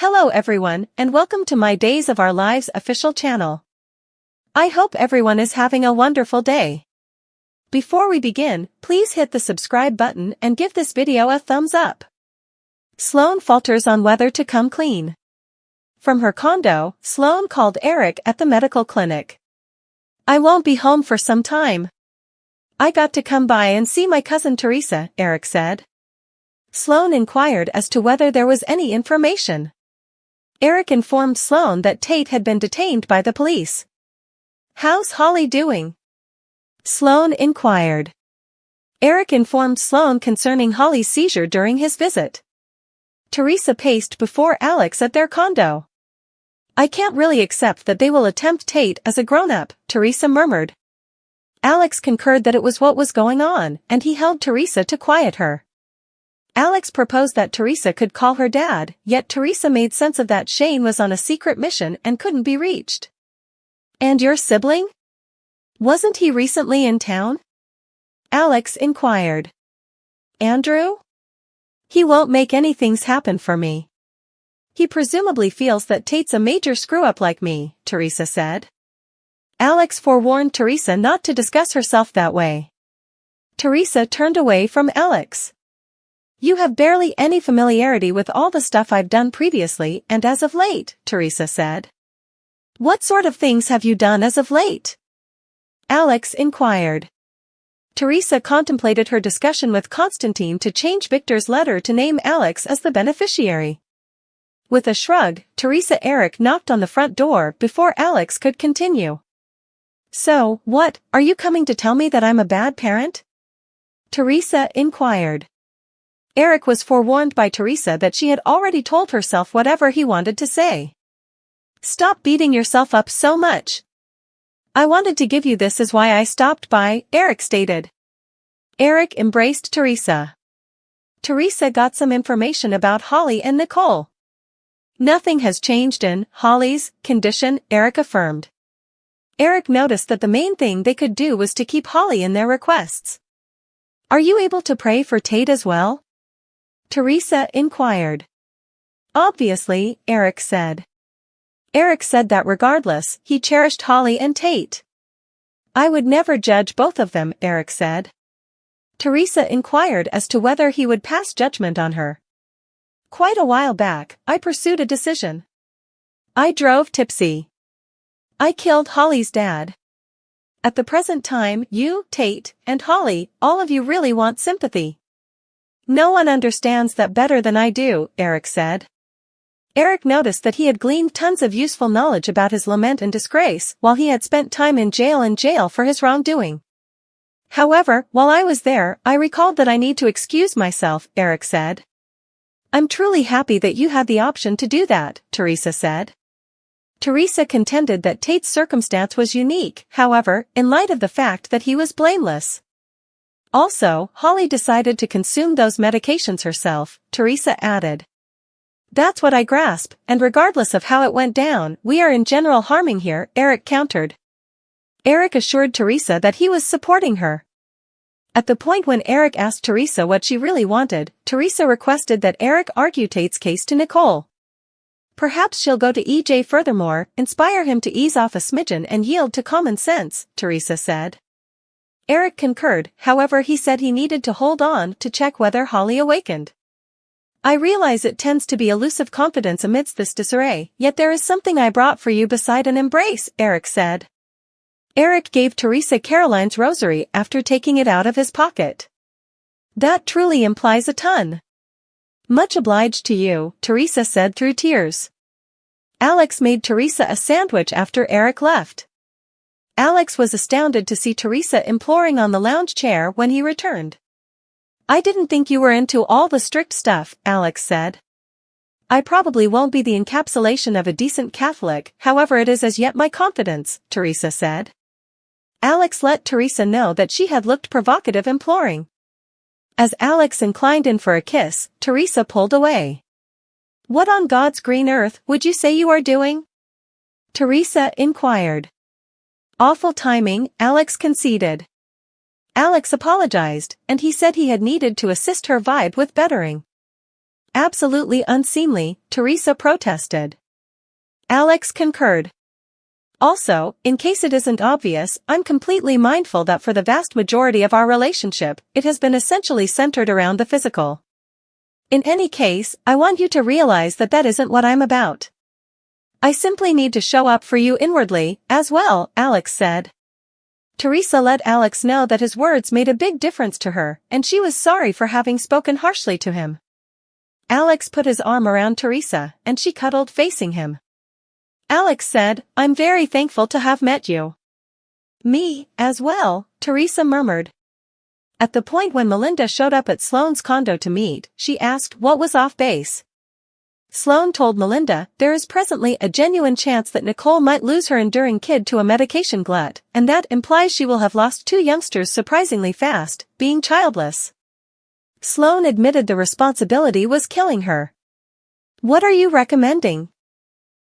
Hello everyone, and welcome to my Days of Our Lives official channel. I hope everyone is having a wonderful day. Before we begin, please hit the subscribe button and give this video a thumbs up. Sloan falters on whether to come clean. From her condo, Sloan called Eric at the medical clinic. "I won't be home for some time. I got to come by and see my cousin Teresa," Eric said. Sloan inquired as to whether there was any information. Eric informed Sloan that Tate had been detained by the police. "How's Holly doing?" Sloan inquired. Eric informed Sloan concerning Holly's seizure during his visit. Teresa paced before Alex at their condo. "I can't really accept that they will attempt Tate as a grown-up," Teresa murmured. Alex concurred that it was what was going on, and he held Teresa to quiet her. Alex proposed that Teresa could call her dad, yet Teresa made sense of that Shane was on a secret mission and couldn't be reached. "And your sibling? Wasn't he recently in town?" Alex inquired. "Andrew? He won't make anything happen for me. He presumably feels that Tate's a major screw-up like me," Teresa said. Alex forewarned Teresa not to discuss herself that way. Teresa turned away from Alex. "You have barely any familiarity with all the stuff I've done previously and as of late," Teresa said. "What sort of things have you done as of late?" Alex inquired. Teresa contemplated her discussion with Constantine to change Victor's letter to name Alex as the beneficiary. With a shrug, Eric knocked on the front door before Alex could continue. "So, what, are you coming to tell me that I'm a bad parent?" Teresa inquired. Eric was forewarned by Teresa that she had already told herself whatever he wanted to say. "Stop beating yourself up so much. I wanted to give you this is why I stopped by," Eric stated. Eric embraced Teresa. Teresa got some information about Holly and Nicole. "Nothing has changed in Holly's condition," Eric affirmed. Eric noticed that the main thing they could do was to keep Holly in their requests. "Are you able to pray for Tate as well?" Teresa inquired. "Obviously," Eric said. Eric said that regardless, he cherished Holly and Tate. "I would never judge both of them," Eric said. Teresa inquired as to whether he would pass judgment on her. "Quite a while back, I pursued a decision. I drove tipsy. I killed Holly's dad. At the present time, you, Tate, and Holly, all of you really want sympathy. No one understands that better than I do," Eric said. Eric noticed that he had gleaned tons of useful knowledge about his lament and disgrace while he had spent time in jail for his wrongdoing. "However, while I was there, I recalled that I need to excuse myself," Eric said. "I'm truly happy that you had the option to do that," Teresa said. Teresa contended that Tate's circumstance was unique, however, in light of the fact that he was blameless. "Also, Holly decided to consume those medications herself," Teresa added. "That's what I grasp, and regardless of how it went down, we are in general harming here," Eric countered. Eric assured Teresa that he was supporting her. At the point when Eric asked Teresa what she really wanted, Teresa requested that Eric argue Tate's case to Nicole. "Perhaps she'll go to EJ furthermore, inspire him to ease off a smidgen and yield to common sense," Teresa said. Eric concurred, however he said he needed to hold on to check whether Holly awakened. "I realize it tends to be elusive confidence amidst this disarray, yet there is something I brought for you beside an embrace," Eric said. Eric gave Teresa Caroline's rosary after taking it out of his pocket. "That truly implies a ton." "Much obliged to you," Teresa said through tears. Alex made Teresa a sandwich after Eric left. Alex was astounded to see Teresa imploring on the lounge chair when he returned. "I didn't think you were into all the strict stuff," Alex said. "I probably won't be the encapsulation of a decent Catholic, however it is as yet my confidence," Teresa said. Alex let Teresa know that she had looked provocative imploring. As Alex inclined in for a kiss, Teresa pulled away. "What on God's green earth would you say you are doing?" Teresa inquired. "Awful timing," Alex conceded. Alex apologized, and he said he had needed to assist her vibe with bettering. Absolutely unseemly, Teresa protested. Alex concurred. Also, in case it isn't obvious, I'm completely mindful that for the vast majority of our relationship, it has been essentially centered around the physical. In any case, I want you to realize that that isn't what I'm about. I simply need to show up for you inwardly, as well, Alex said. Teresa let Alex know that his words made a big difference to her, and she was sorry for having spoken harshly to him. Alex put his arm around Teresa, and she cuddled facing him. Alex said, I'm very thankful to have met you. Me, as well, Teresa murmured. At the point when Melinda showed up at Sloan's condo to meet, she asked what was off base. Sloan told Melinda there is presently a genuine chance that Nicole might lose her enduring kid to a medication glut, and that implies she will have lost two youngsters surprisingly fast, being childless. Sloan admitted the responsibility was killing her. What are you recommending?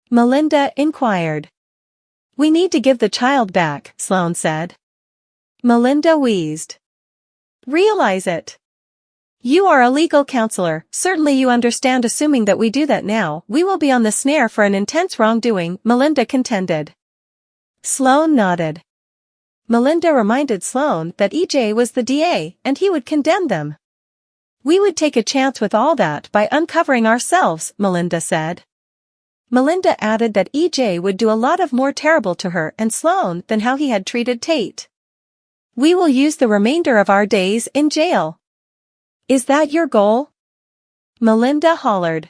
Melinda inquired. We need to give the child back, Sloan said. Melinda wheezed. Realize it. You are a legal counselor, certainly you understand assuming that we do that now, we will be on the snare for an intense wrongdoing, Melinda contended. Sloan nodded. Melinda reminded Sloan that EJ was the DA, and he would condemn them. We would take a chance with all that by uncovering ourselves, Melinda said. Melinda added that EJ would do a lot of more terrible to her and Sloan than how he had treated Tate. We will use the remainder of our days in jail. Is that your goal? Melinda hollered.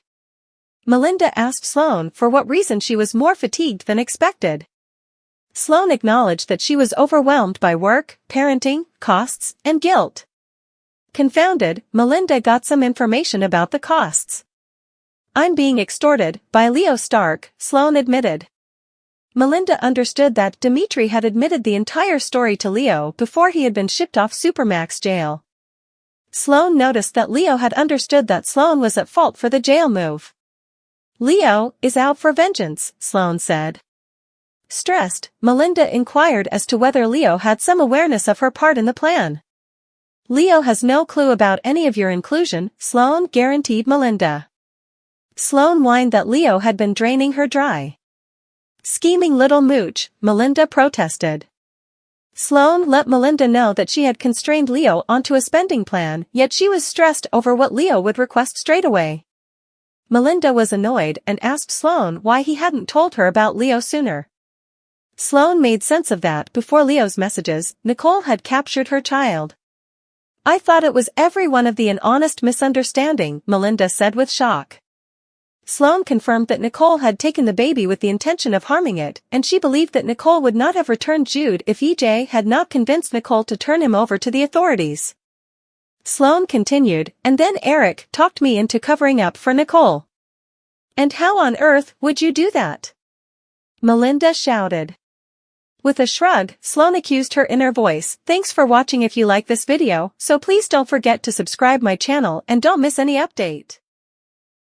Melinda asked Sloan for what reason she was more fatigued than expected. Sloan acknowledged that she was overwhelmed by work, parenting, costs, and guilt. Confounded, Melinda got some information about the costs. I'm being extorted by Leo Stark, Sloan admitted. Melinda understood that Dimitri had admitted the entire story to Leo before he had been shipped off Supermax jail. Sloan noticed that Leo had understood that Sloan was at fault for the jail move. Leo is out for vengeance, Sloan said. Stressed, Melinda inquired as to whether Leo had some awareness of her part in the plan. Leo has no clue about any of your inclusion, Sloan guaranteed Melinda. Sloan whined that Leo had been draining her dry. Scheming little mooch, Melinda protested. Sloan let Melinda know that she had constrained Leo onto a spending plan, yet she was stressed over what Leo would request straight away. Melinda was annoyed and asked Sloan why he hadn't told her about Leo sooner. Sloan made sense of that before Leo's messages. Nicole had captured her child. I thought it was every one of an honest misunderstanding, Melinda said with shock. Sloan confirmed that Nicole had taken the baby with the intention of harming it, and she believed that Nicole would not have returned Jude if EJ had not convinced Nicole to turn him over to the authorities. Sloan continued, and then Eric talked me into covering up for Nicole. And how on earth would you do that? Melinda shouted. With a shrug, Sloan accused her inner voice. Thanks for watching. If you like this video, so please don't forget to subscribe my channel and don't miss any update.